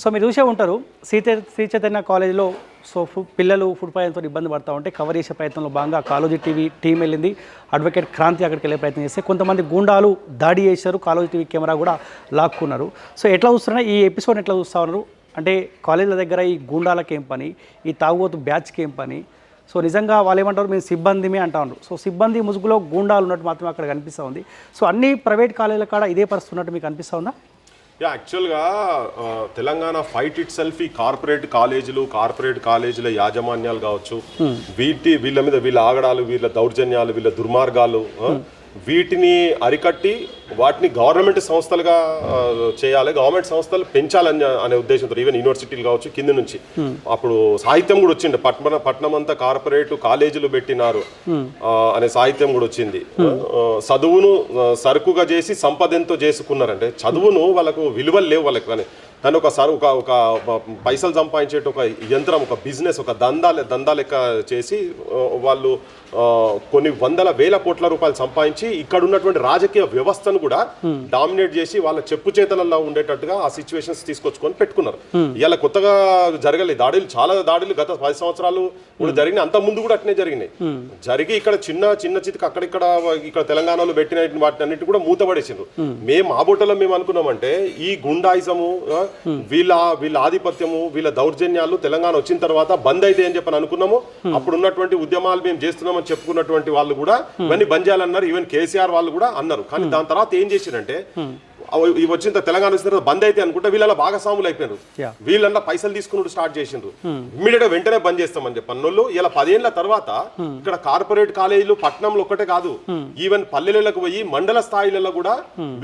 So మీరు చూసే ఉంటారు శ్రీ చైతన్య కాలేజీలో పిల్లలు ఫుడ్ పాయిజన్తో ఇబ్బంది పడుతూ ఉంటే కవర్ చేసే ప్రయత్నంలో భాగంగా కాలేజీ టీం వెళ్ళింది. అడ్వకేట్ క్రాంతి అక్కడికి వెళ్ళే ప్రయత్నం చేస్తే కొంతమంది గూండాలు దాడి చేశారు, కాలేజీ టీవీ కెమెరా కూడా లాక్కున్నారు. సో ఎట్లా చూస్తున్నా ఈ ఎపిసోడ్ ఎట్లా చూస్తూ ఉన్నారు అంటే కాలేజీల దగ్గర ఈ గూండాలకు ఏం పని, ఈ తాగుబోతు బ్యాచ్కి ఏం పని? సో నిజంగా వాళ్ళు ఏమంటారు, మేము సిబ్బందిమే అంటా ఉన్నారు. సో సిబ్బంది ముసుగులో గూండాలు ఉన్నట్టు మాత్రమే అక్కడ కనిపిస్తూ ఉంది. సో అన్ని ప్రైవేట్ కాలేజీల కాడ ఇదే పరిస్థితి ఉన్నట్టు మీకు అనిపిస్తూ ఉందా? యాక్చువల్గా తెలంగాణ ఫైట్ ఇట్ సెల్ఫ్ ఈ కార్పొరేట్ కాలేజీల యాజమాన్యాలు కావచ్చు, వీళ్ళ మీద వీళ్ళ ఆగడాలు, వీళ్ళ దౌర్జన్యాలు, వీళ్ళ దుర్మార్గాలు, వీటిని అరికట్టి వాటిని గవర్నమెంట్ సంస్థలుగా చేయాలి, గవర్నమెంట్ సంస్థలు పెంచాలని అనే ఉద్దేశంతో ఈవెన్ యూనివర్సిటీలు కావచ్చు కింద నుంచి అప్పుడు సాహిత్యం కూడా వచ్చింది. పట్నం అంతా కార్పొరేట్ కాలేజీలు పెట్టినారు అనే సాహిత్యం కూడా వచ్చింది. చదువును సరుకుగా చేసి సంపద ఎంతో చేసుకున్నారంటే చదువును వాళ్ళకు విలువలు లేవు వాళ్ళకి. కానీ దాన్ని ఒక పైసలు సంపాదించే ఒక యంత్రం, ఒక బిజినెస్, ఒక దందా లెక్క చేసి వాళ్ళు కొన్ని వందల వేల కోట్ల రూపాయలు సంపాదించి ఇక్కడ ఉన్నటువంటి రాజకీయ వ్యవస్థను కూడా డామినేట్ చేసి వాళ్ళ చెప్పు చేతలలో ఉండేటట్టుగా ఆ సిచ్యువేషన్స్ తీసుకొచ్చుకొని పెట్టుకున్నారు. ఇలా కొత్తగా జరగలేదు దాడులు, చాలా దాడులు గత 10 సంవత్సరాలు కూడా జరిగినాయి, అంత ముందు కూడా అట్నే జరిగినాయి. జరిగి ఇక్కడ చిన్న చితికి ఇక్కడ తెలంగాణలో పెట్టిన వాటిని అన్నిటి కూడా మూతపడేసిండ్రు. మేము ఆ బోటలో మేము అనుకున్నామంటే ఈ గుండాయిజము, వీళ్ళ ఆధిపత్యము, వీళ్ళ దౌర్జన్యాలు తెలంగాణ వచ్చిన తర్వాత బంద్ అయితే అని చెప్పని అనుకున్నాము. అప్పుడు ఉన్నటువంటి ఉద్యమాలు మేము చేస్తున్నామని చెప్పుకున్నటువంటి వాళ్ళు కూడా ఇవన్నీ బంద్ చేయాలన్నారు. ఈవెన్ కేసీఆర్ వాళ్ళు కూడా అన్నారు. కానీ దాని తర్వాత ఏం చేసిందంటే వచ్చిన తెలంగాణ వచ్చిన తర్వాత బంద్ అయితే అనుకుంటే వీళ్ళ భాగస్వాములు అయిపోయారు. వీళ్ళన్నా పైసలు తీసుకుని స్టార్ట్ చేసిండ్రు. ఇమ్మీడియట్ గా వెంటనే బంద్ చేస్తామని చెప్పన్నోళ్ళు ఇలా 10 ఏళ్ల తర్వాత ఇక్కడ కార్పొరేట్ కాలేజీలు పట్టణంలో ఒక్కటే కాదు, ఈవెన్ పల్లెలకు పోయి మండల స్థాయిలలో కూడా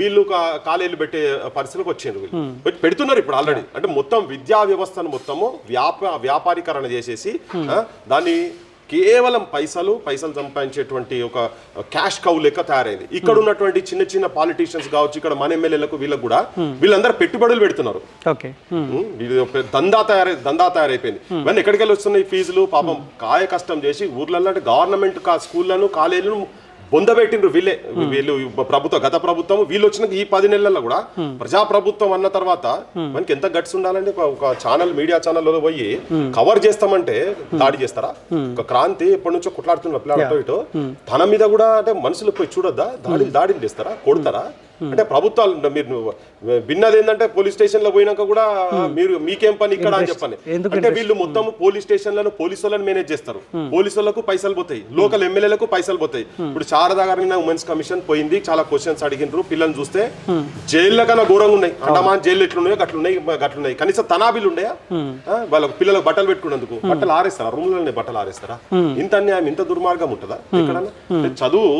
వీళ్ళు కాలేజీలు పెట్టే పరిస్థితికి వచ్చిండ్రు. వీళ్ళు పెడుతున్నారు ఇప్పుడు ఆల్రెడీ. అంటే మొత్తం విద్యా వ్యవస్థను మొత్తము వ్యాపారీకరణ చేసేసి దాన్ని కేవలం పైసలు సంపాదించేటువంటి ఒక క్యాష్ కౌ లెక్క తయారైంది. ఇక్కడ ఉన్నటువంటి చిన్న పాలిటీషియన్స్ కావచ్చు, ఇక్కడ మన ఎమ్మెల్యేలకు వీళ్ళకు కూడా వీళ్ళందరూ పెట్టుబడులు పెడుతున్నారు. దందా తయారైపోయింది. ఇవన్నీ ఎక్కడికి వెళ్ళి వస్తున్నాయి ఫీజులు? పాపం కాయ కష్టం చేసి ఊర్లలో గవర్నమెంట్ స్కూళ్లను కాలేజీలను బొందబెట్టిండ్రు వీళ్ళు గత ప్రభుత్వం. వీళ్ళు వచ్చిన ఈ 10 నెలల్లో కూడా ప్రజాప్రభుత్వం అన్న తర్వాత మనకి ఎంత గట్స్ ఉండాలండి? ఒక మీడియా ఛానల్లో పోయి కవర్ చేస్తామంటే దాడి చేస్తారా? ఒక క్రాంతి ఎప్పటి నుంచో కొట్లాడుతున్న పిల్లలతో ఇటు తన మీద కూడా అంటే మనుషులు పోయి చూడొద్దా? దాడిని చేస్తారా? కొడతారా? అంటే ప్రభుత్వాలు మీరు విన్నది ఏంటంటే పోలీస్ స్టేషన్ లో పోయినాక కూడా మీరు మీకేం పని ఇక్కడ అని చెప్పండి. అంటే వీళ్ళు మొత్తం పోలీస్ స్టేషన్లను పోలీసులను మేనేజ్ చేస్తారు. పోలీసులకు పైసలు పోతాయి, లోకల్ ఎమ్మెల్యేలకు పైసలు పోతాయి. ఇప్పుడు శారదా గారి ఉమెన్స్ కమిషన్ పోయింది, చాలా క్వశ్చన్స్ అడిగినారు. పిల్లల్ని చూస్తే జైల్లో కన్నా ఘోరంగా ఉన్నాయి. అండమాన్ జైలు ఎట్లున్నాయో గట్లున్నాయి. కనీసం తనాబీలు ఉన్నాయా? వాళ్ళ పిల్లలకు బట్టలు పెట్టుకున్నందుకు బట్టలు ఆరేస్తారా? రూమ్లనే బట్టలు ఆరేస్తారా? ఇంత అన్యాయం, ఇంత దుర్మార్గం ఉంటుందా ఎక్కడన్నా? చదువు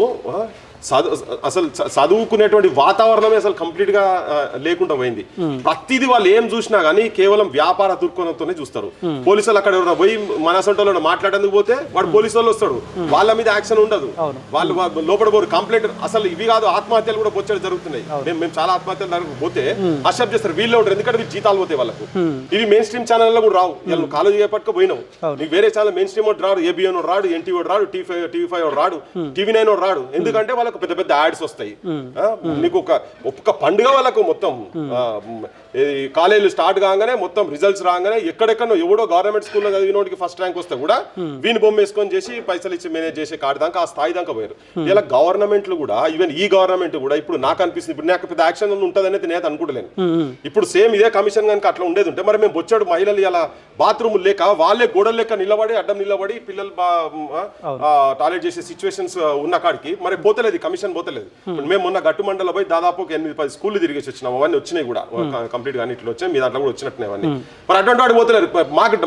అసలు చదువుకునేటువంటి వాతావరణమే అసలు కంప్లీట్ గా లేకుండా పోయింది. ప్రతిదీ వాళ్ళు ఏం చూసినా గానీ కేవలం వ్యాపార దృక్కోణంతోనే చూస్తారు. పోలీసులు అక్కడ ఎవరైనా పోయి మన సొంటలో మాట్లాడేందుకు పోతే వాడు పోలీసు వాళ్ళు వస్తాడు, వాళ్ళ మీద యాక్షన్ ఉండదు, వాళ్ళు లోపల పోరు. కంప్లైంట్ అసలు ఇవి కాదు, ఆత్మహత్యలు కూడా బొచ్చడి జరుగుతున్నాయి. మేము చాలా ఆత్మహత్యలు పోతే అసెప్ట్ చేస్తారు, వీళ్ళు ఉంటారు. ఎందుకంటే వీళ్ళు జీతాలు పోతాయి వాళ్ళకు. ఇవి మెయిన్ స్ట్రీమ్ ఛానల్లో కూడా రావు. వీళ్ళు కాలేజీ చేపట్టుకు పోయినావు, నీకు వేరే ఛానల్ మెయిన్ స్ట్రీమ్ రాడు, ఏబిఎన్ రాడు, ఎన్టీవీ రాడు, టీవీ5 రాడు, టీవీ9 రాడు. ఎందుకంటే వాళ్ళకు పెద్ద యాడ్స్ వస్తాయి. నీకు ఒక్క పండుగ వాళ్ళకు మొత్తం కాలేజీలు స్టార్ట్ కాగానే మొత్తం రిజల్ట్స్ రాగానే ఎక్కడెక్కడో ఎవడో గవర్నమెంట్ స్కూల్లో చదివినోడికి ఫస్ట్ ర్యాంక్ వస్తే కూడా వీని బొమ్మ వేసుకొని చేసి పైసలు ఇచ్చి మేనేజ్ చేసే కాడి దాకా ఆ స్థాయి దాకా పోయారు. ఇలా గవర్నమెంట్లు కూడా ఈవెన్ ఈ గవర్నమెంట్ కూడా ఇప్పుడు నాకు అనిపిస్తుంది, ఇప్పుడు నాకు పెద్ద యాక్షన్ ఉంటుంది అనేది నేను అనుకుంటలేను. ఇప్పుడు సేమ్ ఇదే కమిషన్ కనుక అట్లా ఉండేది ఉంటే మరి మేము బొచ్చాడు మహిళలు ఇలా బాత్రూమ్ లేక వాళ్ళే గోడలు లెక్క అడ్డం నిలబడి పిల్లలు టాయిలెట్ చేసే సిచ్యువేషన్స్ ఉన్న కాడికి మరి పోతలేదు, కమిషన్ పోతలేదు. మేము మొన్న గట్టు మండలం పోయి దాదాపు 8-10 స్కూళ్ళు తిరిగేసి వచ్చినాం. అవన్నీ వచ్చినాయి కూడా కంప్లీట్ గా ఇట్లా వచ్చాయి, మీ దాంట్లో కూడా వచ్చినట్టు అవన్నీ. మరి అటువంటి వాడు పోతున్నారు.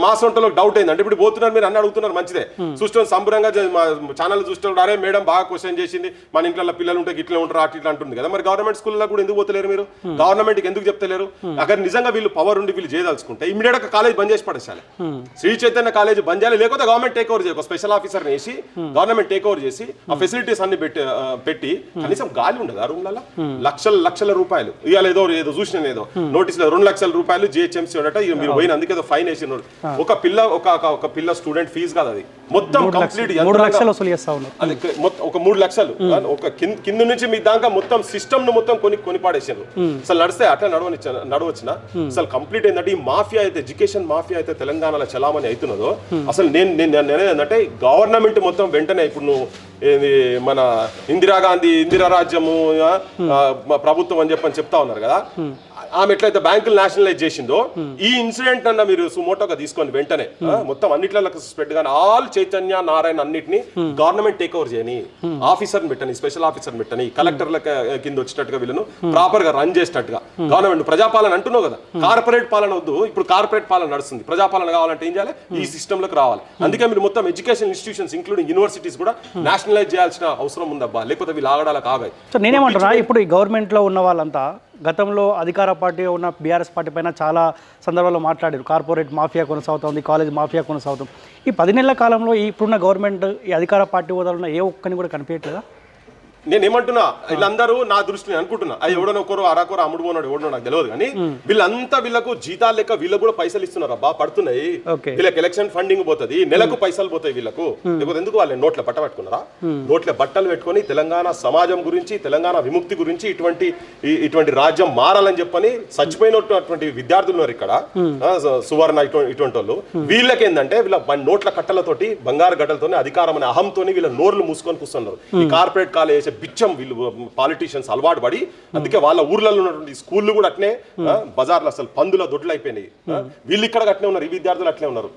మా సొంతలో డౌట్ అయింది అంటే ఇప్పుడు పోతున్నారు, మీరు అన్ని అడుగుతున్నారు, మంచిదే. చూస్తే సంబరంగా ఛానల్ చూస్తే అరే మేడం బాగా క్వశ్చన్ చేసింది, మన ఇంట్లో పిల్లలు ఉంటే ఇట్లా ఉంటారు అట్లా అంటుంది కదా. మరి గవర్నమెంట్ స్కూల్లో కూడా ఎందుకు పోతలేరు మీరు? గవర్నమెంట్ ఎందుకు చెప్తలేరు? అక్కడ నిజంగా వీళ్ళు పవర్ ఉండి వీళ్ళు చేయదలుచుకుంటే ఇమీడియట్ గా కాలేజ్ బంద్ చేసి పడేసాలి. శ్రీ చైతన్య కాలేజ్ బంద్ చేయాలి, లేకపోతే గవర్నమెంట్ టేక్ ఓవర్ చేయాలి. స్పెషల్ ఆఫీసర్ వేసి గవర్నమెంట్ టేక్ ఓవర్ చేసి ఆ ఫెసిలిటీస్ అన్ని పెట్టి కనీసం గాలి ఉండదు ఆ రూమ్లలో. లక్షల రూపాయలు ఇవాళ ఏదో చూసిన ఏదో నోటీస్ 2 లక్షల రూపాయలు జిహెచ్ఎంసీ ఉండట మీరు పోయిన అందుకే ఫైన్ వేసిన ఒక పిల్ల స్టూడెంట్ ఫీజు కాదు అది మొత్తం కంప్లీట్ 3 లక్షలు వసూలు చేస్తా ఉన్నారు. అది మొత్తం ఒక 3 లక్షలు ఒక కింద నుంచి మీ దాకా మొత్తం సిస్టమ్ ను మొత్తం కొని పాడేసారు. అసలు నడిస్తే అట్లా నడవచ్చిన అసలు కంప్లీట్ ఏంటంటే ఈ మాఫియా అయితే ఎడ్యుకేషన్ మాఫియా అయితే తెలంగాణలో చలామణి అవుతున్నదో అసలు నేను ఏంటంటే గవర్నమెంట్ మొత్తం వెంటనే ఇప్పుడు నువ్వు ఏది మన ఇందిరా రాజ్యము ప్రభుత్వం అని చెప్తా ఉన్నారు కదా, ఆమె ఎట్లయితే బ్యాంకులు నేషనలైజ్ చేసిందో ఈ ఇన్సిడెంట్ అన్న మీరు సుమోటోగా తీసుకొని వెంటనే మొత్తం అన్నిట్లలో స్ప్రెడ్ కానీ ఆల్ చైతన్య నారాయణ అన్నిటిని గవర్నమెంట్ టేక్ ఓవర్ చేయని, ఆఫీసర్ పెట్టని, స్పెషల్ ఆఫీసర్ పెట్టని, కలెక్టర్ల కింద వచ్చేటట్టుగా వీళ్ళను ప్రాపర్ గా రన్ చేసేటట్టుగా గవర్నమెంట్ ప్రజాపాలన అంటున్నావు కదా, కార్పొరేట్ పాలన వద్దు, ఇప్పుడు కార్పొరేట్ పాలన నడుస్తుంది, ప్రజాపాలన కావాలంటే ఏం చేయాలి, ఈ సిస్టమ్ లోకి రావాలి. అందుకే మీరు మొత్తం ఎడ్యుకేషన్ ఇన్స్టిట్యూషన్స్ ఇంక్లూడింగ్ యూనివర్సిటీస్ కూడా నేషనలైజ్ చేయాల్సిన అవసరం ఉందబ్బా, లేకపోతే వీళ్ళు ఆగడాలకు ఆగాయి. సో నేనేమంటున్నా, ఇప్పుడు ఈ గవర్నమెంట్ లో ఉన్న వాళ్ళంతా గతంలో అధికార పార్టీ ఉన్న బీఆర్ఎస్ పార్టీ పైన చాలా సందర్భాల్లో మాట్లాడారు, కార్పొరేట్ మాఫియా కొనసాగుతుంది, కాలేజ్ మాఫియా కొనసాగుతుంది. ఈ 10 నెలల కాలంలో ఇప్పుడున్న గవర్నమెంట్ ఈ అధికార పార్టీ హోదాలో ఉన్న ఏ ఒక్కని కూడా కనిపించట్లేదా? నేను ఏమంటున్నా, వీళ్ళందరూ నా దృష్టిని అనుకుంటున్నా, అది ఎవడనో ఒకరు అరాకొర అమ్ముడు పోనాడు ఎవడో నాకు తెలియదు కానీ వీళ్ళంతా వీళ్ళకు జీతాలు లెక్క వీళ్ళకు కూడా పైసలు ఇస్తున్నారు అబ్బా, పడుతున్నాయి. వీళ్ళకి ఎలక్షన్ ఫండింగ్ పోతుంది, నెలకు పైసలు పోతాయి వీళ్ళకు. లేకపోతే ఎందుకు వాళ్ళు నోట్ల బట్ట పెట్టుకున్నారా? నోట్ల బట్టలు పెట్టుకొని తెలంగాణ సమాజం గురించి, తెలంగాణ విముక్తి గురించి ఇటువంటి రాజ్యం మారాలని చెప్పని చచ్చిపోయినటువంటి విద్యార్థులు ఉన్నారు ఇక్కడ, సువర్ణ ఇటువంటి వాళ్ళు. వీళ్ళకి ఏంటంటే వీళ్ళ నోట్ల కట్టలతోటి బంగారు గడ్డలతోని అధికారం అనే అహంతోని వీళ్ళ నోర్లు మూసుకొని కూర్చున్నారు. ఈ కార్పొరేట్ కాలేజ్ బిచ్చం వీళ్ళు పాలిటీషియన్స్ అలవాటు పడి, అందుకే వాళ్ళ ఊర్లలో ఉన్నటువంటి స్కూళ్ళు కూడా అట్నే బజార్లు అసలు పందుల దొడ్లు అయిపోయినాయి. వీళ్ళు ఇక్కడ అట్నే ఉన్నారు, ఈ విద్యార్థులు అట్లే ఉన్నారు.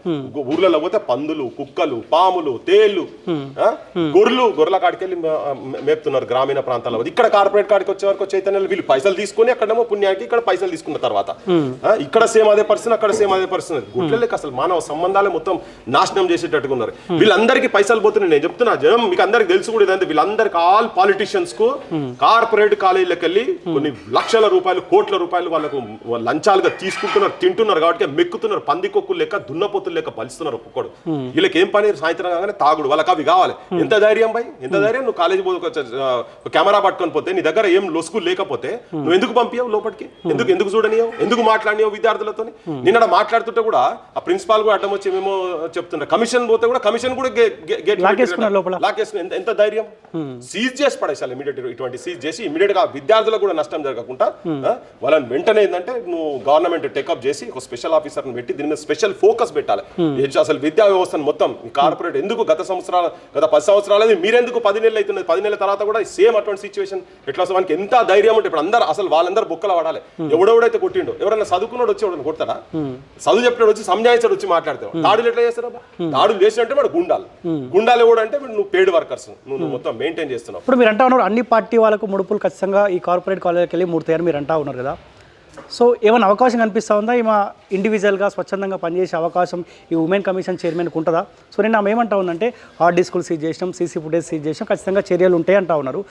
ఊర్లలో పోతే పందులు, కుక్కలు, పాములు, తేళ్లు, గొర్రెల కాడికి వెళ్ళి మేపుతున్నారు గ్రామీణ ప్రాంతాల్లో. ఇక్కడ కార్పొరేట్ కాడికి వచ్చే వరకు చైతన్యాలు వీళ్ళు పైసలు తీసుకొని అక్కడేమో పుణ్యానికి ఇక్కడ పైసలు తీసుకున్న తర్వాత ఇక్కడ సేమ్ అదే పరిస్థితి, అక్కడ సేమ్ అదే పరిస్థితి. గుట్లకి అసలు మానవ సంబంధాలే మొత్తం నాశనం చేసేటట్టుగా ఉన్నారు. వీళ్ళందరికీ పైసలు పోతున్నాయి. నేను చెప్తున్నా, జనం మీకు అందరికి తెలుసు కూడా ఇదంటే, వీళ్ళందరికీ ఆల్ పాలిటిషియన్స్ కు కార్పొరేట్ కాలేజీలకు వెళ్ళి కొన్ని లక్షల రూపాయలు, కోట్ల రూపాయలు వాళ్ళకు లంచాలుగా తీసుకుంటున్నారు, తింటున్నారు. కాబట్టి మెక్కుతున్నారు, పందికొక్కులు లెక్క, దున్నపోతులు లెక్క పలుస్తున్నారు ఒక్కొక్కడు. వీళ్ళకి ఏం పని, సాయంత్రం కాగానే తాగుడు, వాళ్ళకి అవి కావాలి. ఎంత ధైర్యం భయ్, ఎంత ధైర్యం? నువ్వు కాలేజీ కెమెరా పట్టుకొని పోతే, నీ దగ్గర ఏం లొసుగు లేకపోతే నువ్వు ఎందుకు పంపించావు లోపలికి? ఎందుకు చూడనియో, ఎందుకు మాట్లాడినావు విద్యార్థులతో? నిన్న మాట్లాడుతుంటే కూడా ఆ ప్రిన్సిపాల్ కూడా అడ్డం వచ్చి ఏమేమో చెప్తున్నారు. కమిషన్ పోతే కూడా కమిషన్ కూడా లాకేసుకుని ఎంత ధైర్యం? సీజ్ చేసి పడేసాలి ఇమీడియట్. ఇటువంటి సీజ్ చేసి ఇమీడియట్ గా విద్యార్థులకు కూడా నష్టం జరగకుండా వాళ్ళని వెంటనే ఏంటంటే నువ్వు గవర్నమెంట్ టేకప్ చేసి ఒక స్పెషల్ ఆఫీసర్ పెట్టి దీని మీద స్పెషల్ ఫోకస్ పెట్టాలి. అసలు విద్యా వ్యవస్థను మొత్తం కార్పొరేట్ ఎందుకు గత 10 సంవత్సరాలు మీరెందుకు 10 నెలలు అవుతున్నది, 10 నెలల తర్వాత కూడా సేమ్ అటువంటి సిచ్యువేషన్ ఎట్లా వస్తుంది? మనకి ఎంత ధైర్యం ఉంటే ఇప్పుడు అందరూ అసలు వాళ్ళందరూ బొక్కలు పడాలి. ఎవడెవడైతే కొట్టిండో, ఎవరైనా చదువుకున్నాడు వచ్చి ఎవరైనా కొడతాడా? చదువు చెప్పాడు వచ్చి సంజాయించాడు వచ్చి మాట్లాడతావు. దాడులు ఎట్లా చేస్తారా? దాడులు చేసినట్టే వాడు గుండాలు కూడా అంటే నువ్వు పెయిడ్ వర్కర్స్, నువ్వు మొత్తం మెయింటైన్ చేస్తున్నావు. ఇప్పుడు మీరు అంటా ఉన్నారు అన్ని పార్టీ వాళ్ళకు ముడుపులు ఖచ్చితంగా ఈ కార్పొరేట్ కాలేజీకి వెళ్ళి మూడతాయని మీరు అంటా ఉన్నారు కదా. సో ఏమైనా అవకాశం కనిపిస్తూ ఉందా? ఈమె ఇండివిజువల్గా స్వచ్ఛందంగా పనిచేసే అవకాశం ఈ ఉమెన్ కమిషన్ చైర్మన్కి ఉంటుందా? సో నేను ఆమె ఏమంటా ఉందంటే హార్డ్ డిస్కులు సీజ్ చేసినాం, సీసీ ఫుటేజ్ సీజ్ చేసినాం, ఖచ్చితంగా చర్యలు ఉంటాయి అంటా ఉన్నారు.